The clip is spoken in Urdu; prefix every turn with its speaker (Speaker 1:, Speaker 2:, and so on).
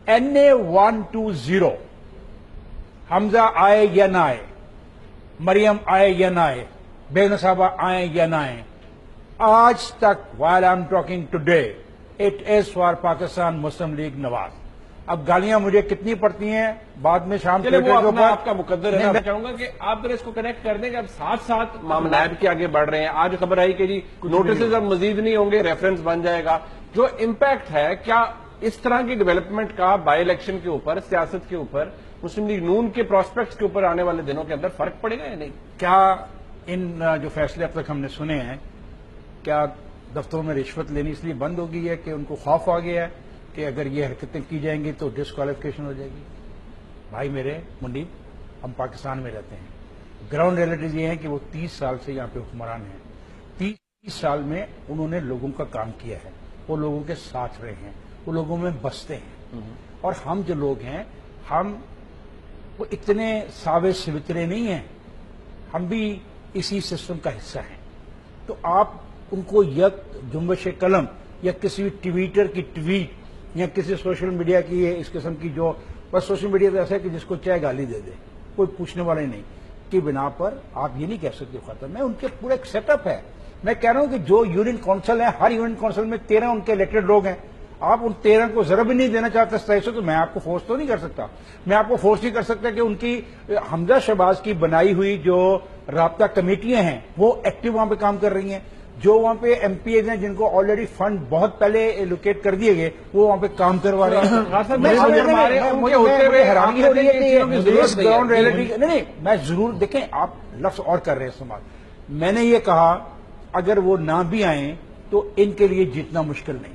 Speaker 1: NA120 حمزہ آئے یا نہ آئے, مریم آئے یا نہ آئے, بیگم صاحبہ آئے یا نہ آئے, آج تک while I'm talking today it is for Pakistan Muslim League Nawaz. اب گالیاں مجھے کتنی پڑتی ہیں بعد میں شام
Speaker 2: چلے وہ اپنا آپ کا مقدر ہے. میں چاہوں گا کہ آپ ذرا اس کو کنیکٹ کر دیں کہ اب ساتھ ساتھ معاملات کے آگے بڑھ رہے ہیں. آج خبر آئی کہ جی نوٹسز اب مزید نہیں ہوں گے, ریفرنس بن جائے گا. جو امپیکٹ ہے کیا اس طرح کی ڈیولپمنٹ کا بائی الیکشن کے اوپر, سیاست کے اوپر, مسلم لیگ نون کے پراسپیکٹس کے اوپر آنے والے دنوں کے اندر فرق پڑے گا یا نہیں؟
Speaker 1: کیا ان جو فیصلے اب تک ہم نے سنے ہیں, کیا دفتروں میں رشوت لینی اس لیے بند ہو گئی ہے کہ ان کو خوف آ گیا ہے کہ اگر یہ حرکتیں کی جائیں گی تو ڈسکوالیفکیشن ہو جائے گی؟ بھائی میرے منیب, ہم پاکستان میں رہتے ہیں. گراؤنڈ ریئلٹیز یہ ہیں کہ وہ 30 سال سے یہاں پہ حکمران ہیں. 30 سال میں انہوں نے لوگوں کا کام کیا ہے, وہ لوگوں کے ساتھ رہے ہیں, وہ لوگوں میں بستے ہیں. اور ہم جو لوگ ہیں ہم وہ اتنے ساوے سوترے نہیں ہیں, ہم بھی اسی سسٹم کا حصہ ہیں. تو آپ ان کو یک جنبش قلم یا کسی ٹویٹر کی ٹویٹ یا کسی سوشل میڈیا کی اس قسم کی, جو بس سوشل میڈیا تو ایسا ہے کہ جس کو چاہے گالی دے دے, کوئی پوچھنے والا ہی نہیں, کی بنا پر آپ یہ نہیں کہہ سکتے ختم ہے. ان کے پورا ایک سیٹ اپ ہے. میں کہہ رہا ہوں کہ جو یونین کونسل ہے, ہر یونین کونسل میں 13 ان کے الیکٹڈ لوگ ہیں. آپ ان 13 کو ذرا بھی نہیں دینا چاہتے ستائیسو, تو میں آپ کو فورس تو نہیں کر سکتا. میں آپ کو فورس نہیں کر سکتا کہ ان کی حمزہ شہباز کی بنائی ہوئی جو رابطہ کمیٹیاں ہیں وہ ایکٹیو وہاں پہ کام کر رہی ہیں. جو وہاں پہ ایم پی ایز ہیں جن کو آلریڈی فنڈ بہت پہلے ایلوکیٹ کر دیے گئے, وہ وہاں پہ کام کروا رہے ہیں. حیرانی ہو رہی ہے کہ گراؤنڈ ریئلٹی نہیں, میں ضرور دیکھیں آپ لفظ اور کر رہے ہیں استعمال. میں نے یہ کہا اگر وہ نہ بھی آئیں تو ان کے لیے جیتنا مشکل نہیں.